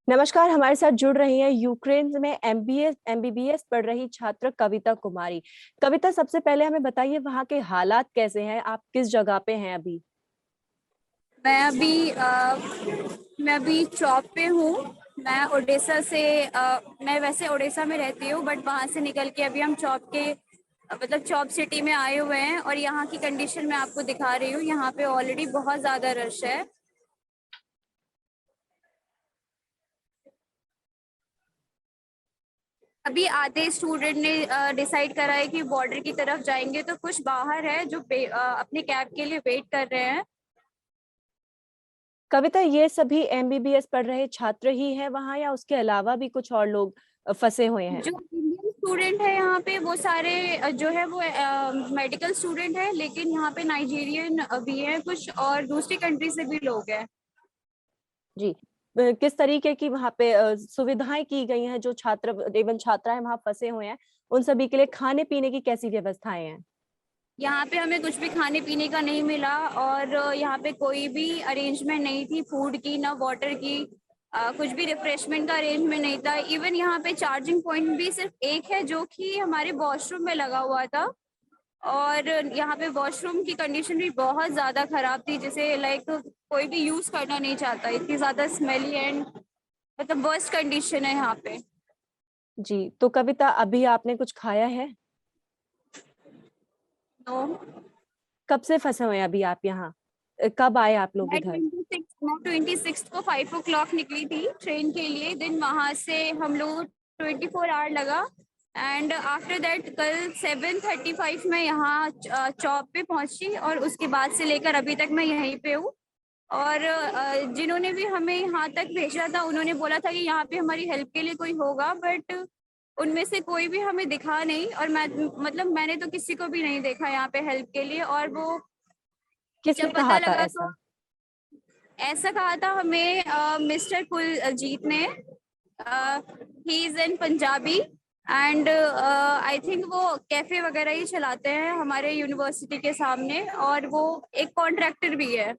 नमस्कार। हमारे साथ जुड़ रही हैं यूक्रेन में एमबीबीएस पढ़ रही छात्र कविता कुमारी। कविता, सबसे पहले हमें बताइए वहाँ के हालात कैसे हैं, आप किस जगह पे हैं अभी? मैं अभी मैं अभी चौक पे हूँ। मैं ओडिशा से मैं वैसे ओडिशा में रहती हूँ, बट वहाँ से निकल के अभी हम चौक के मतलब चौक सिटी में आए हुए हैं। और यहाँ की कंडीशन मैं आपको दिखा रही हूँ। यहाँ पे ऑलरेडी बहुत ज़्यादा रश है। अभी आधे स्टूडेंट ने डिसाइड करा है कि बॉर्डर की तरफ जाएंगे, तो कुछ बाहर है जो अपने कैब के लिए वेट कर रहे हैं। कविता, ये सभी एमबीबीएस पढ़ रहे छात्र ही हैं वहाँ, या उसके अलावा भी कुछ और लोग फंसे हुए हैं? जो इंडियन स्टूडेंट है यहाँ पे वो सारे जो है वो मेडिकल स्टूडेंट है, लेकिन यहाँ पे नाइजीरियन भी हैं कुछ, और दूसरी कंट्री से भी लोग हैं। जी। किस तरीके की वहाँ पे सुविधाएं की गई हैं? जो छात्र एवं छात्राएं वहाँ फंसे हुए हैं, उन सभी के लिए खाने पीने की कैसी व्यवस्थाएं हैं? यहाँ पे हमें कुछ भी खाने पीने का नहीं मिला, और यहाँ पे कोई भी अरेंजमेंट नहीं थी फूड की, ना वाटर की। कुछ भी रिफ्रेशमेंट का अरेंजमेंट नहीं था। इवन यहाँ पे चार्जिंग पॉइंट भी सिर्फ एक है, जो कि हमारे वॉशरूम में लगा हुआ था। और यहाँ पे वॉशरूम की कंडीशन भी बहुत ज़्यादा खराब थी, जिसे लाइक कोई भी यूज़ करना नहीं चाहता। इतनी ज़्यादा स्मेली एंड मतलब वर्स्ट कंडीशन है यहाँ पे। जी, तो कविता, अभी आपने कुछ खाया है? तो कब से फंसे हुए हैं अभी आप यहाँ? कब आए आप लोग इधर? मैं 26 को 5 o'clock निकली थी ट्रेन के लिए। देन वहाँ से हम लोग 24 आवर लगा। एंड आफ्टर दैट कल 7:35 में यहाँ चौक पे पहुंची, और उसके बाद से लेकर अभी तक मैं यहीं पे हूँ। और जिन्होंने भी हमें यहाँ तक भेजा था, उन्होंने बोला था कि यहाँ पे हमारी हेल्प के लिए कोई होगा, बट उनमें से कोई भी हमें दिखा नहीं। और मैंने तो किसी को भी नहीं देखा यहाँ पे हेल्प के लिए। और वो किसने जब पता कहा था लगा तो ऐसा? ऐसा कहा था हमें मिस्टर कुलजीत ने। He is an Punjabi, and I think वो कैफे वगैरह ही चलाते हैं हमारे यूनिवर्सिटी के सामने, और वो एक कॉन्ट्रैक्टर भी है।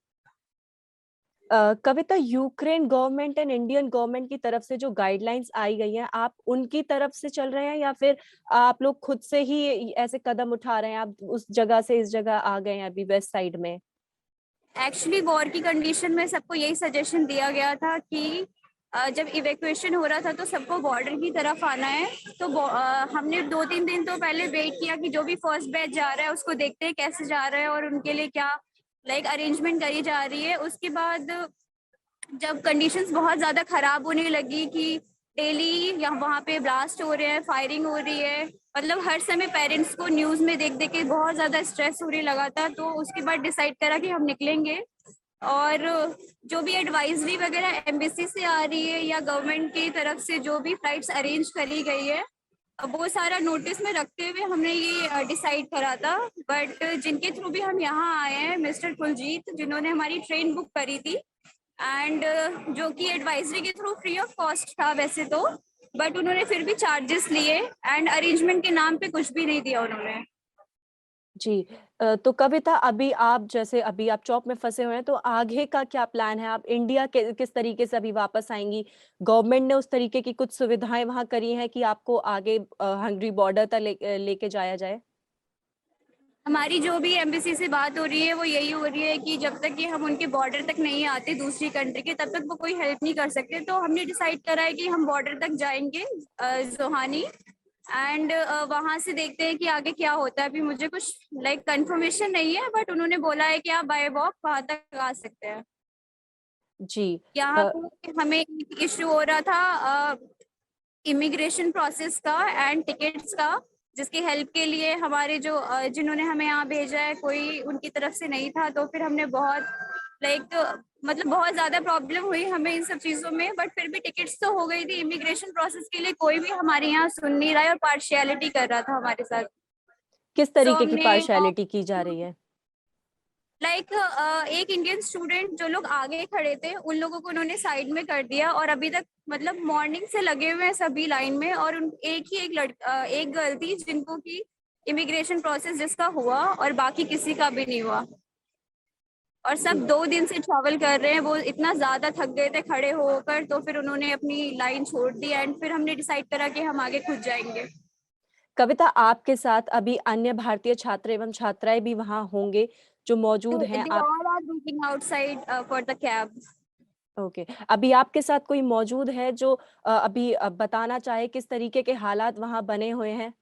Kavita, Ukraine government and Indian government की तरफ से जो गाइडलाइंस आई गई हैं, आप उनकी तरफ से चल रहे हैं या फिर आप लोग खुद से ही ऐसे कदम उठा रहे हैं? आप उस जगह से इस जगह आ गए हैं अभी वेस्ट साइड में? एक्चुअली वॉर की कंडीशन में सबको यही सजेशन दिया गया था कि जब इवैक्यूएशन हो रहा था तो सबको बॉर्डर की तरफ आना है। तो हमने 2-3 दिन तो पहले वेट किया कि जो भी फर्स्ट बैच जा रहा है उसको देखते हैं कैसे जा रहा है, और उनके लिए क्या लाइक अरेंजमेंट करी जा रही है। उसके बाद जब कंडीशंस बहुत ज़्यादा ख़राब होने लगी कि डेली यहाँ वहाँ पे ब्लास्ट हो रहे हैं, फायरिंग हो रही है, मतलब हर समय पेरेंट्स को न्यूज़ में देख देख के बहुत ज़्यादा स्ट्रेस होने लगा था। तो उसके बाद डिसाइड करा कि हम निकलेंगे। और जो भी एडवाइजरी वगैरह एम्बेसी से आ रही है या गवर्नमेंट की तरफ से जो भी फ्लाइट्स अरेंज करी गई है, वो सारा नोटिस में रखते हुए हमने ये डिसाइड करा था। बट जिनके थ्रू भी हम यहाँ आए हैं, मिस्टर कुलजीत, जिन्होंने हमारी ट्रेन बुक करी थी, एंड जो कि एडवाइजरी के थ्रू फ्री ऑफ कॉस्ट था वैसे तो, बट उन्होंने फिर भी चार्जेस लिए, एंड अरेंजमेंट के नाम पे कुछ भी नहीं दिया उन्होंने। जी। तो कविता, अभी आप जैसे अभी आप चौक में फंसे हुए हैं, तो आगे का क्या प्लान है? आप इंडिया के किस तरीके से अभी वापस आएंगी? गवर्नमेंट ने उस तरीके की कुछ सुविधाएं वहां करी हैं कि आपको आगे हंगरी बॉर्डर तक लेके जाया जाए? हमारी जो भी एम्बेसी से बात हो रही है वो यही हो रही है कि जब तक कि हम उनके बॉर्डर तक नहीं आते दूसरी कंट्री के, तब तक वो कोई हेल्प नहीं कर सकते। तो हमने डिसाइड करा है कि हम बॉर्डर तक जाएंगे, जोहानी, एंड वहां से देखते हैं कि आगे क्या होता है। अभी मुझे कुछ लाइक कंफर्मेशन नहीं है, बट उन्होंने बोला है कि आप बाय वॉक वहां तक आ सकते हैं। जी। यहाँ पे हमें इश्यू हो रहा था इमिग्रेशन प्रोसेस का एंड टिकट्स का, जिसकी हेल्प के लिए हमारे जो जिन्होंने हमें यहाँ भेजा है, कोई उनकी तरफ से नहीं था। तो फिर हमने बहुत लाइक मतलब बहुत ज़्यादा प्रॉब्लम हुई हमें इन सब चीज़ों में, बट फिर भी टिकट्स तो हो गई थी। इमिग्रेशन प्रोसेस के लिए कोई भी हमारे यहाँ सुन नहीं रहा है और पार्शियलिटी कर रहा था हमारे साथ। किस सो तरीके की हमने पार्शियलिटी की जा रही है? लाइक एक इंडियन स्टूडेंट जो लोग आगे खड़े थे उन लोगों को उन्होंने साइड में कर दिया, और अभी तक मतलब मॉर्निंग से लगे हुए हैं सभी लाइन में। और उन एक ही एक गर्ल थी जिनको की इमिग्रेशन प्रोसेस जिसका हुआ, और बाकी किसी का भी नहीं हुआ। और सब जी। 2 दिन से ट्रैवल कर रहे हैं, वो इतना ज्यादा थक गए थे खड़े होकर, तो फिर उन्होंने अपनी लाइन छोड़ दी एंड फिर हमने डिसाइड करा कि हम आगे खुद जाएंगे। कविता, आपके साथ अभी अन्य भारतीय छात्र एवं छात्राएँ भी वहाँ होंगे जो मौजूद They हैं? they आप all are waiting outside for the cab. Okay, अभी आपके साथ कोई मौजूद है जो अभी बताना चाहे किस तरीके के हालात वहाँ बने हुए हैं?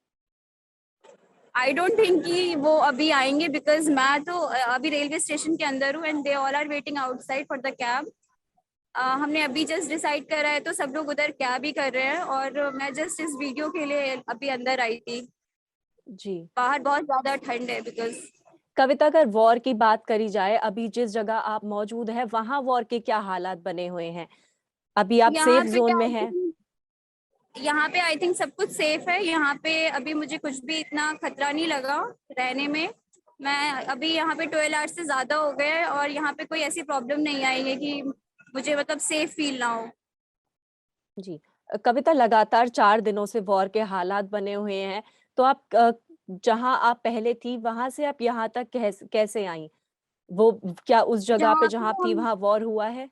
आई डोंट थिंक कि वो अभी आएंगे, बिकॉज मैं तो अभी रेलवे स्टेशन के अंदर हूँ and they all are waiting outside for the cab. हमने अभी जस्ट डिसाइड करा है, तो सब लोग उधर कैब ही कर रहे हैं और मैं जस्ट इस वीडियो के लिए अभी अंदर आई थी। जी। बाहर बहुत ज्यादा ठंड है बिकॉज कविता, अगर वॉर की बात करी जाए, अभी जिस जगह आप मौजूद हैं, वहाँ वॉर के क्या हालात बने हुए हैं? अभी आप यहाँ सेफ पे ज़ोन क्या में हैं? यहाँ पे आई थिंक सब कुछ सेफ है। यहाँ पे अभी मुझे कुछ भी इतना खतरा नहीं लगा रहने में। मैं अभी यहाँ पे 12 आवर्स से ज्यादा हो गए हैं और यहाँ पे कोई ऐसी प्रॉब्लम नहीं आई है कि मुझे मतलब सेफ फील ना हो। जी। कविता, लगातार 4 दिनों से वॉर के हालात बने हुए हैं, तो आप जहाँ आप पहले थी, वहाँ से आप यहाँ तक कैसे आईं? वो क्या उस जगह पे जहाँ जहाँ पे आप थी, हम वहाँ वॉर हुआ है?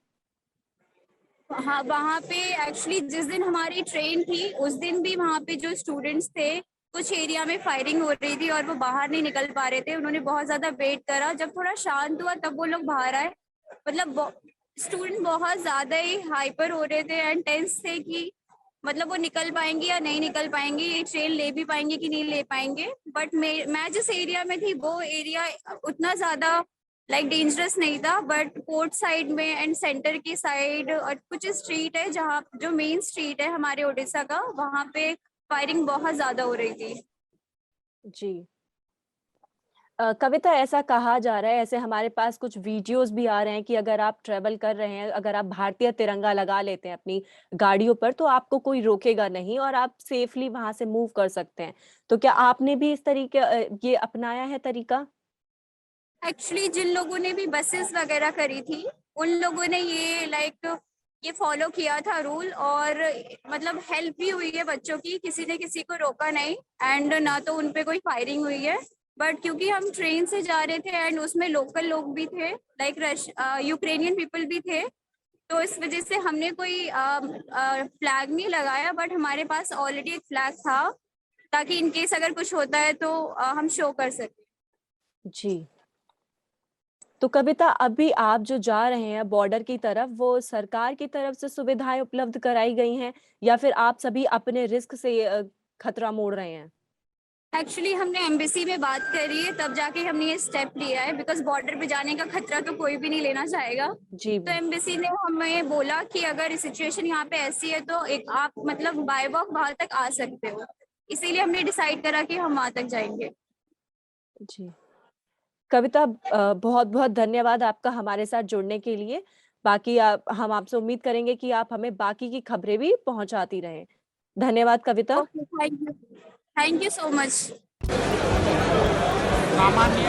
हाँ, वहाँ पे एक्चुअली जिस दिन हमारी ट्रेन थी उस दिन भी वहाँ पे जो स्टूडेंट्स थे, कुछ एरिया में फायरिंग हो रही थी और वो बाहर नहीं निकल पा रहे थे। उन्होंने बहुत ज्यादा वेट करा, जब थोड़ा शांत हुआ तब वो लोग बाहर आए। मतलब स्टूडेंट बहुत ज्यादा ही हाइपर हो रहे थे एंड टेंस थे कि मतलब वो निकल पाएंगे या नहीं निकल पाएंगे, ये ट्रेन ले भी पाएंगे कि नहीं ले पाएंगे। बट मैं जिस एरिया में थी वो एरिया उतना ज्यादा लाइक डेंजरस नहीं था, बट पोर्ट साइड में एंड सेंटर की साइड और कुछ स्ट्रीट है जहाँ जो मेन स्ट्रीट है हमारे ओडिशा का, वहाँ पे फायरिंग बहुत ज्यादा हो रही थी। जी। कविता, ऐसा कहा जा रहा है, ऐसे हमारे पास कुछ वीडियोस भी आ रहे हैं कि अगर आप ट्रैवल कर रहे हैं, अगर आप भारतीय तिरंगा लगा लेते हैं अपनी गाड़ियों पर, तो आपको कोई रोकेगा नहीं और आप सेफली वहाँ से मूव कर सकते हैं। तो क्या आपने भी इस तरीके ये अपनाया है तरीका? एक्चुअली जिन लोगों ने भी बसेस वगैरह करी थी उन लोगों ने ये लाइक ये फॉलो किया था रूल, और मतलब हेल्प भी हुई है बच्चों की, किसी ने किसी को रोका नहीं एंड ना तो उन पे कोई फायरिंग हुई है। बट क्योंकि हम ट्रेन से जा रहे थे एंड उसमें लोकल लोग भी थे, लाइक यूक्रेनियन पीपल भी थे, तो इस वजह से हमने कोई फ्लैग नहीं लगाया, बट हमारे पास ऑलरेडी एक फ्लैग था ताकि इन केस अगर कुछ होता है तो हम शो कर सकें। जी। तो कविता, अभी आप जो जा रहे हैं बॉर्डर की तरफ, वो सरकार की तरफ से सुविधाएँ उपलब्ध कराई गई हैं या फिर आप सभी अपने रिस्क से खतरा मोड़ रहे हैं? एक्चुअली हमने एम्बेसी में बात करी है तब जाके हमने ये स्टेप लिया है, बिकॉज बॉर्डर पे जाने का खतरा तो कोई भी नहीं लेना चाहेगा। जी। तो एम्बेसी ने हमें बोला कि अगर सिचुएशन यहाँ पे ऐसी है तो एक आप मतलब बाय वॉक वहां तक आ सकते हो, इसीलिए हमने डिसाइड करा कि हम वहां तक जाएंगे। जी। कविता, बहुत-बहुत धन्यवाद आपका हमारे साथ जुड़ने के लिए। बाकी हम आपसे उम्मीद करेंगे कि आप हमें बाकी की खबरें भी पहुँचाती रहें। धन्यवाद Kavita. Okay, thank you so much. सामान्य